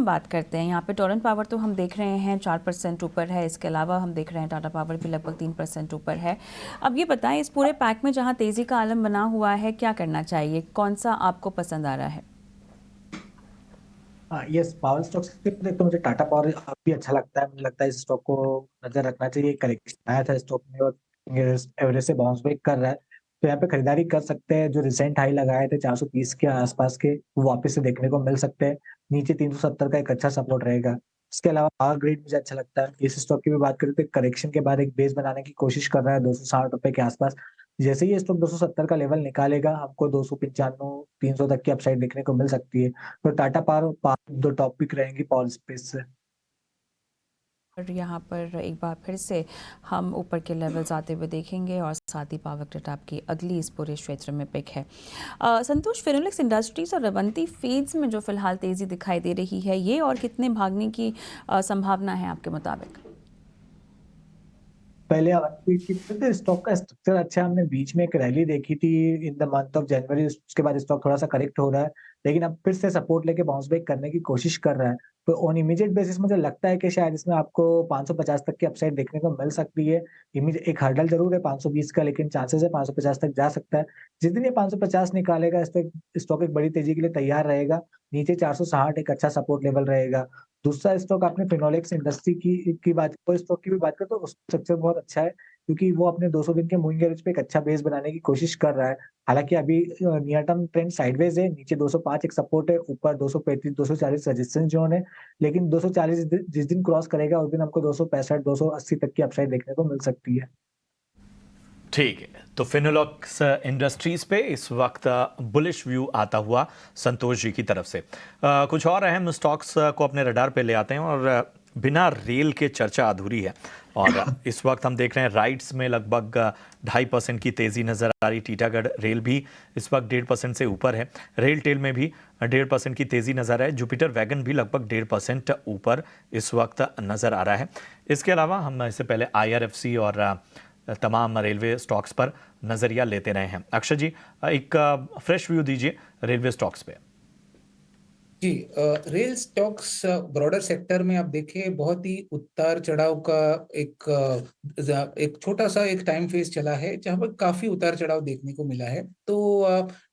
हम बात करते हैं, यहाँ पे टोरेंट पावर तो हम देख रहे हैं 4% ऊपर है, इसके अलावा हम देख रहे हैं टाटा पावर भी लगभग 3% ऊपर है। अब ये बताएं, इस पूरे पैक में जहाँ तेज़ी का आलम बना हुआ है, क्या करना चाहिए, कौन सा आपको पसंद आ रहा है? हाँ, यस, पावर स्टॉक्स के देख तो मुझे टाटा पावर भी अच्छा लगता है। मुझे लगता है इस स्टॉक को नजर रखना चाहिए। करेक्शन आया था स्टॉक में और एवरेज से बाउंस बैक कर रहा है, तो यहाँ पे खरीदारी कर सकते हैं। जो रिसेंट हाई लगाए थे 420 के आसपास के, वो वापस से देखने को मिल सकते हैं। नीचे 370 का एक अच्छा सपोर्ट रहेगा। इसके अलावा पावर ग्रिड मुझे अच्छा लगता है। इस स्टॉक की भी बात करें तो करेक्शन के बाद एक बेस बनाने की कोशिश कर रहा है 260 रुपए के आसपास। जैसे ही ये स्टॉक 270 का लेवल निकालेगा, हमको 295 300 तक की अपसाइड देखने को मिल सकती है। तो टाटा पावर पावर दो टॉपिक रहेंगी पावर स्पेस से। और यहाँ पर एक बार फिर से हम ऊपर के लेवल्स आते हुए देखेंगे और साथ ही पावर ग्रिड आपकी अगली इस पूरे क्षेत्र में पिक है। संतोष, फिनोलेक्स इंडस्ट्रीज और अवंती फीड्स में जो फिलहाल तेज़ी दिखाई दे रही है, ये और कितने भागने की संभावना है आपके मुताबिक? पहले अपील की थी तो स्टॉक का स्ट्रक्चर अच्छा है। हमने बीच में एक रैली देखी थी in the month of January, उसके बाद स्टॉक थोड़ा सा करेक्ट हो रहा है, लेकिन अब फिर से सपोर्ट लेके बाउंस बैक करने की कोशिश कर रहा है। तो ऑन इमीडिएट बेसिस मुझे लगता है कि शायद इसमें आपको 550 तक की अपसाइड देखने को मिल सकती है। इमीडिएट एक हर्डल जरूर है 520 का, लेकिन चांसेस है 550 तक जा सकता है। जिस दिन ये 550 निकालेगा, इस तक स्टॉक एक बड़ी तेजी के लिए तैयार रहेगा। नीचे 460 एक अच्छा सपोर्ट लेवल रहेगा। दूसरा स्टॉक आपने फिनोलेक्स इंडस्ट्री की बात, तो स्टॉक की भी बात करें तो उसका स्ट्रक्चर बहुत अच्छा है, क्योंकि वो अपने 200 दिन के मूविंग एवरेज पे एक अच्छा बेस बनाने की कोशिश कर रहा है। हालांकि अभी नियर टर्म ट्रेंड साइडवेज है। नीचे 205 एक सपोर्ट है, ऊपर 235 240 रेजिस्टेंस जोन है। लेकिन 240 जिस दिन क्रॉस करेगा, उस दिन हमको 265 280 तक की अपसाइड देखने को मिल सकती है। ठीक है, तो फिनोलेक्स इंडस्ट्रीज पे इस वक्त बुलिश व्यू आता हुआ संतोष जी की तरफ से। कुछ और अहम स्टॉक्स को अपने रडार पे ले आते हैं और बिना रेल के चर्चा अधूरी है। और इस वक्त हम देख रहे हैं राइट्स में लगभग 2.5% की तेजी नजर आ रही। टीटागढ़ रेल भी इस वक्त 1.5% से ऊपर है। रेल टेल में भी 1.5% की तेजी नजर आ रही है। जुपिटर वैगन भी लगभग 1.5% ऊपर इस वक्त नजर आ रहा है। इसके अलावा हम इससे पहले IRFC और तमाम रेलवे स्टॉक्स पर नजरिया लेते रहे हैं। अक्षय जी, एक फ्रेश व्यू दीजिए रेलवे स्टॉक्स पे। जी, रेल स्टॉक्स ब्रॉडर सेक्टर में आप देखें बहुत ही उतार चढ़ाव का एक छोटा सा एक टाइम फेज चला है, जहां पर काफी उतार चढ़ाव देखने को मिला है। तो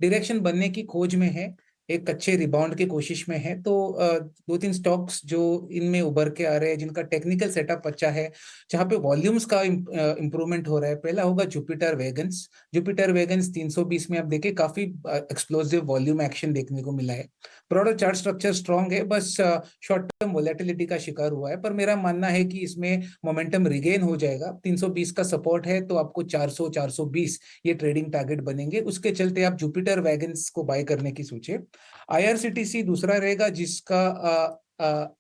डायरेक्शन बनने की खोज में है, एक अच्छे रिबाउंड की कोशिश में है। तो दो तीन स्टॉक्स जो इनमें उभर के आ रहे हैं, जिनका टेक्निकल सेटअप अच्छा है, जहां पे वॉल्यूम्स का इंप्रूवमेंट हो रहा है। पहला होगा जुपिटर वैगन्स। जुपिटर वैगन्स 320 में आप देखें काफी एक्सप्लोसिव वॉल्यूम एक्शन देखने को मिला है। ब्रॉडर चार्ट स्ट्रक्चर स्ट्रांग है, बस शॉर्ट टर्म वोलेटिलिटी का शिकार हुआ है। पर मेरा मानना है कि इसमें मोमेंटम रिगेन हो जाएगा। 320 का सपोर्ट है, तो आपको 400 420 ये ट्रेडिंग टारगेट बनेंगे। उसके चलते आप जुपिटर वैगन्स को बाय करने की सोचे। IRCTC दूसरा रहेगा, जिसका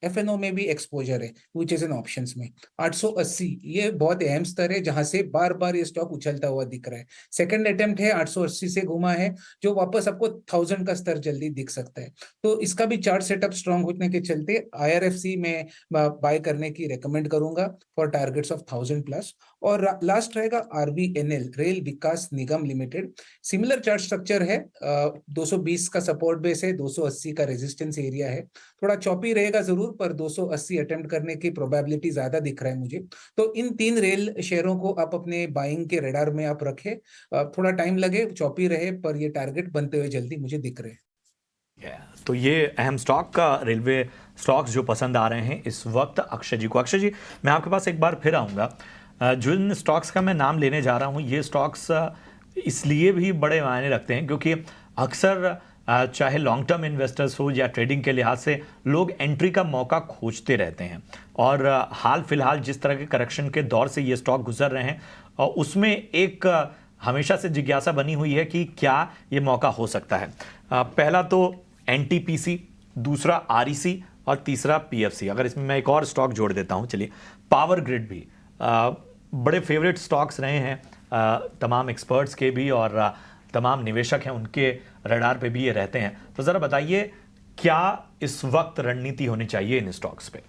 FNO में भी एक्सपोजर है, विच इज एन ऑप्शंस में। 880 ये बहुत अहम स्तर है, जहां से बार बार ये स्टॉक उछलता हुआ दिख रहा है। सेकंड अटेम्प्ट है, 880 से घुमा है, जो वापस आपको 1000 का स्तर जल्दी दिख सकता है। तो इसका भी चार्ट सेटअप स्ट्रांग होने के चलते IRFC में बाय करने की रेकमेंड करूंगा फॉर टारगेट्स ऑफ 1000 प्लस। और लास्ट रहेगा RVNL, रेल विकास निगम लिमिटेड। सिमिलर चार्ट स्ट्रक्चर है, 220 का सपोर्ट बेस है, 280 का रेजिस्टेंस एरिया है। थोड़ा चॉपी रहेगा जरूर, पर 280 अटेम्प्ट करने की प्रोबेबिलिटी ज्यादा दिख रहा है मुझे। तो इन तीन रेल शेयरों को आप अपने बाइंग के रेडार में आप रखें। थोड़ा टाइम लगे, चॉपी रहे, पर ये टारगेट बनते हुए जल्दी मुझे दिख रहे हैं। तो ये अहम स्टॉक का रेलवे स्टॉक्स जो पसंद आ रहे हैं इस वक्त अक्षय जी को। अक्षय जी, मैं आपके पास एक बार फिर आऊँगा। जिन स्टॉक्स का मैं नाम लेने जा रहा हूँ, ये स्टॉक्स इसलिए भी बड़े मायने रखते हैं क्योंकि अक्सर चाहे लॉन्ग टर्म इन्वेस्टर्स हो या ट्रेडिंग के लिहाज से लोग एंट्री का मौका खोजते रहते हैं। और हाल फिलहाल जिस तरह के करेक्शन के दौर से ये स्टॉक गुजर रहे हैं, और उसमें एक हमेशा से जिज्ञासा बनी हुई है कि क्या ये मौका हो सकता है। पहला तो NTPC, दूसरा REC और तीसरा PFC। अगर इसमें मैं एक और स्टॉक जोड़ देता हूं, चलिए, पावर ग्रिड भी बड़े फेवरेट स्टॉक्स रहे हैं तमाम एक्सपर्ट्स के भी, और तमाम निवेशक हैं उनके रडार पे भी ये रहते हैं। तो ज़रा बताइए, क्या इस वक्त रणनीति होनी चाहिए इन स्टॉक्स पे?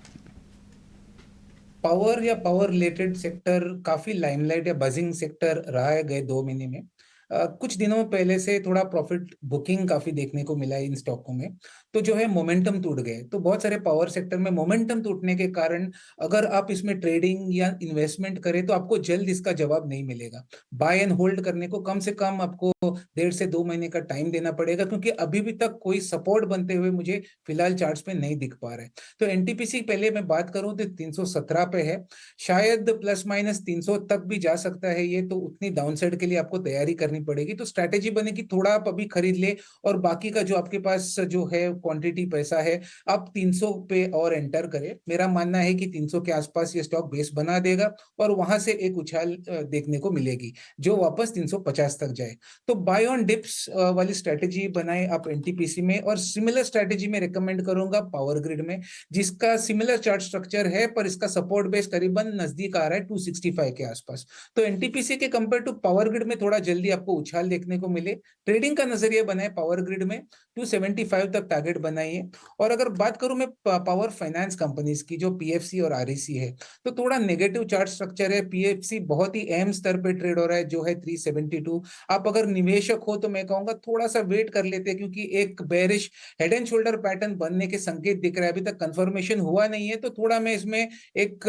पावर या पावर रिलेटेड सेक्टर काफी लाइमलाइट या बजिंग सेक्टर रहा है गए 2 महीने में। कुछ दिनों पहले से थोड़ा प्रॉफिट बुकिंग काफी देखने को मिला है इन स्टॉकों में। तो जो है मोमेंटम टूट गए। तो बहुत सारे पावर सेक्टर में मोमेंटम टूटने के कारण अगर आप इसमें ट्रेडिंग या इन्वेस्टमेंट करें तो आपको जल्द इसका जवाब नहीं मिलेगा। बाय एंड होल्ड करने को कम से कम आपको 1.5 से 2 महीने का टाइम देना पड़ेगा, क्योंकि अभी भी तक कोई सपोर्ट बनते हुए मुझे फिलहाल चार्ट्स पे नहीं दिख पा रहा है। तो एनटीपीसी पहले मैं बात करूं तो 317 पे है, शायद प्लस माइनस 300 तक भी जा सकता है ये, तो उतनी डाउनसाइड के लिए आपको तैयारी करनी पड़ेगी। तो स्ट्रैटेजी बनेगी थोड़ा आप अभी खरीद ले, और बाकी का जो आपके पास जो है क्वांटिटी पैसा है, आप 300 पे और एंटर करें। मेरा मानना है कि 300 के आसपास ये स्टॉक बेस बना देगा और वहां से एक उछाल देखने को मिलेगी जो वापस 350 तक जाए। तो बाय ऑन डिप्स वाली स्ट्रेटेजी बनाए आप एनटीपीसी में, और सिमिलर स्ट्रेटेजी में रिकमेंड करूंगा पावर ग्रिड में, जिसका सिमिलर चार्ट स्ट्रक्चर है पर इसका सपोर्ट बेस करीबन नजदीक आ रहा है 265 के आसपास। तो एनटीपीसी के कंपेयर टू पावर ग्रिड में थोड़ा जल्दी आपको उछाल देखने को मिले। ट्रेडिंग का नजरिया बनाए पावर ग्रिड में, 275 तक टारगेट बनाइए। और अगर बात करूं मैं पावर फाइनेंस कंपनीज की जो पीएफसी और आरईसी है, तो थोड़ा नेगेटिव चार्ट स्ट्रक्चर है। पीएफसी बहुत ही अहम स्तर पे ट्रेड हो रहा है जो है 372। आप अगर निवेशक हो तो मैं कहूंगा थोड़ा सा वेट कर लेते हैं, क्योंकि एक bearish head and shoulder pattern बनने के संकेत दिख रहा है, अभी तक कंफर्मेशन हुआ नहीं है। तो थोड़ा मैं इसमें एक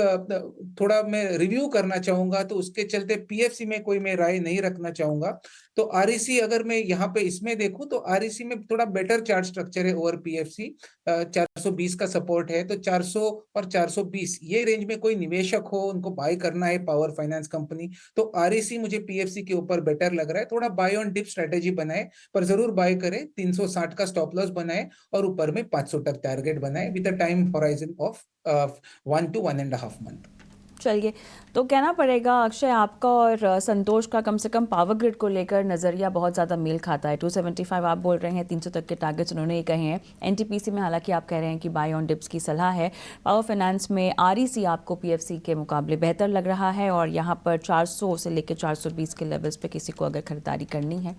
थोड़ा मैं रिव्यू करना चाहूंगा, तो उसके चलते पीएफसी में कोई मैं राय नहीं रखना चाहूंगा। तो आरईसी अगर मैं यहाँ पे इसमें देखूं तो आरईसी में थोड़ा बेटर चार्ट स्ट्रक्चर है ओवर पीएफसी। 420 का सपोर्ट है, तो 400 और 420 ये रेंज में कोई निवेशक हो उनको बाय करना है पावर फाइनेंस कंपनी, तो आरईसी मुझे पीएफसी के ऊपर बेटर लग रहा है। थोड़ा बाय ऑन डिप स्ट्रेटेजी बनाए, पर जरूर बाय करें। 360 का स्टॉप लॉस बनाए और ऊपर में 500 तक टारगेट बनाए with a time horizon of 1 to 1.5 month. चलिए, तो कहना पड़ेगा अक्षय आपका और संतोष का कम से कम पावर ग्रिड को लेकर नज़रिया बहुत ज़्यादा मेल खाता है। 275 आप बोल रहे हैं, 300 तक के टारगेट्स उन्होंने ही कहे हैं। एनटीपीसी में हालांकि आप कह रहे हैं कि बाय ऑन डिप्स की सलाह है। पावर फाइनेंस में आरईसी आपको पीएफसी के मुकाबले बेहतर लग रहा है, और यहाँ पर 400 से लेकर 420 के लेवल्स पे किसी को अगर खरीदारी करनी है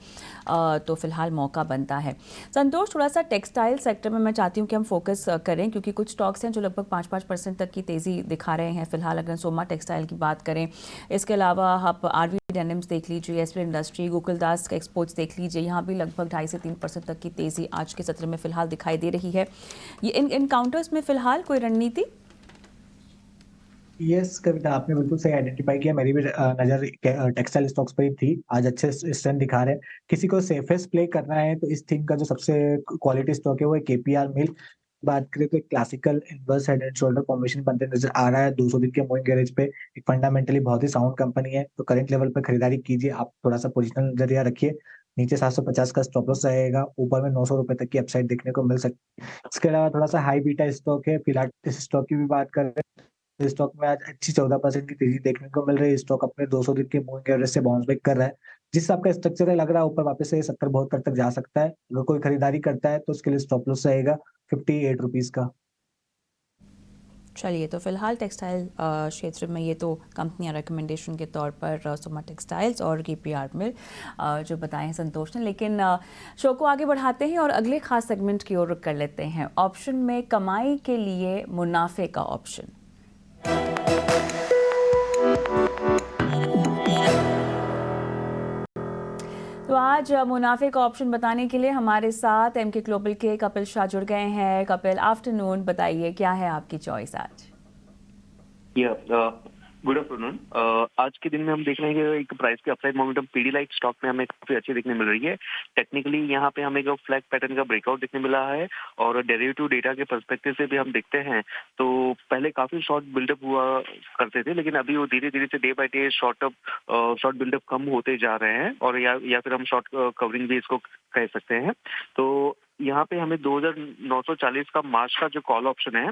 तो फिलहाल मौका बनता है। संतोष, थोड़ा सा टेक्सटाइल सेक्टर में मैं चाहती हूँ कि हम फोकस करें, क्योंकि कुछ स्टॉक्स हैं जो लगभग 5-5% तक की तेज़ी दिखा रहे हैं फिलहाल, अगर सोमा टेक्सटाइल की बात करें। इसके अलावा आप आरवी डेनिम्स देख लीजिए, एसपी इंडस्ट्री, गोकुलदास का एक्सपोर्ट्स देख लीजिए, यहाँ भी लगभग 2.5 से 3% तक की तेज़ी आज के सत्र में फिलहाल दिखाई दे रही है। ये इन काउंटर्स में फिलहाल कोई रणनीति? यस कविता, आपने बिल्कुल सही आइडेंटिफाई किया। मेरी भी नजर टेक्सटाइल स्टॉक्स पर ही थी। आज अच्छे स्ट्रेंथ दिखा रहे हैं। किसी को सेफेस्ट प्ले करना है तो इस थीम का जो सबसे क्वालिटी स्टॉक है वो है केपीआर मिल। बात करें तो एक classical inverse head and shoulder formation बनते नजर आ रहा है 200 दिन के मूविंग एवरेज पे। एक फंडामेंटली बहुत ही साउंड कंपनी है, तो करंट लेवल पे खरीदारी कीजिए। आप थोड़ा सा पोजिशनल नजरिया रखिए। नीचे 750 का स्टॉप लॉस रहेगा, ऊपर में 900 रुपए तक की अपसाइड देखने को मिल सकती है। इसके अलावा थोड़ा सा हाई बीटा स्टॉक है फिलहाल। इस स्टॉक की भी बात करें, इस स्टॉक में आज अच्छी 14% की तेजी देखने को मिल रही है। स्टॉक अपने 200 दिन के मूविंग एवरेज से बाउंस बैक कर रहा है। जिस आपका स्ट्रक्चर है लग रहा है ऊपर वापस से 70-72 तक जा सकता है। अगर कोई खरीदारी करता है तो उसके लिए स्टॉप लॉस रहेगा 58 रुपीज का। चलिए, तो फिलहाल टेक्सटाइल क्षेत्र में ये तो कंपनियां रिकमेंडेशन के तौर पर सोमा टेक्सटाइल्स और केपीआर मिल जो बताए हैं संतोष ने। लेकिन शो को आगे बढ़ाते हैं और अगले खास सेगमेंट की ओर रुख कर लेते हैं। ऑप्शन में कमाई के लिए मुनाफे का ऑप्शन। तो आज मुनाफे का ऑप्शन बताने के लिए हमारे साथ एमके ग्लोबल के कपिल शाह जुड़ गए हैं। कपिल, आफ्टरनून, बताइए क्या है आपकी चॉइस आज? Good afternoon. आज के दिन में हम देख रहे हैं कि एक प्राइस की अपसाइड मोमेंटम पीडीलाइट स्टॉक में हमें काफी अच्छी देखने मिल रही है। टेक्निकली यहाँ पे हमें एक फ्लैग पैटर्न का ब्रेकआउट देखने मिला है, और डेरिवेटिव डेटा के पर्सपेक्टिव से भी हम देखते हैं तो पहले काफी शॉर्ट बिल्डअप हुआ करते थे, लेकिन अभी वो धीरे धीरे से day by day short buildup कम होते जा रहे हैं, और या फिर हम शॉर्ट कवरिंग भी इसको कह सकते हैं। तो यहाँ पे हमें 2940 का मार्च का जो कॉल ऑप्शन है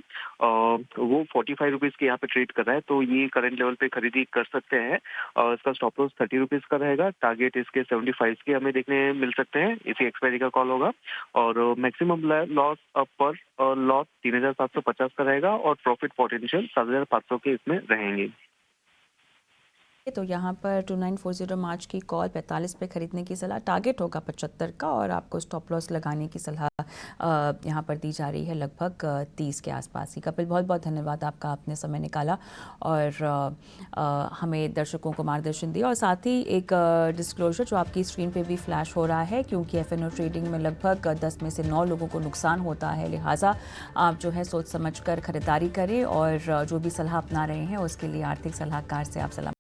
वो 45 रुपीज के यहाँ पे ट्रेड कर रहा है, तो ये करंट लेवल पे खरीदी कर सकते हैं। और इसका स्टॉप लॉस 30 रुपीज का रहेगा। टारगेट इसके 75 के हमें देखने मिल सकते हैं। इसी एक्सपायरी का कॉल होगा, और मैक्सिमम लॉस पर लॉस 3750 का रहेगा, और प्रॉफिट पोटेंशियल 7500 के इसमें रहेंगे। तो यहाँ पर 2940 मार्च की कॉल 45 पे खरीदने की सलाह, टारगेट होगा 75 का और आपको स्टॉप लॉस लगाने की सलाह यहाँ पर दी जा रही है लगभग 30 के आसपास ही। कपिल, बहुत बहुत धन्यवाद आपका, आपने समय निकाला और हमें दर्शकों को मार्गदर्शन दिया। और साथ ही एक डिस्क्लोजर जो आपकी स्क्रीन पे भी फ्लैश हो रहा है, क्योंकि एफएनओ ट्रेडिंग में लगभग 10 में से 9 लोगों को नुकसान होता है, लिहाजा आप जो है सोच समझ कर खरीदारी करें और जो भी सलाह अपना रहे हैं उसके लिए आर्थिक सलाहकार से आप सलाह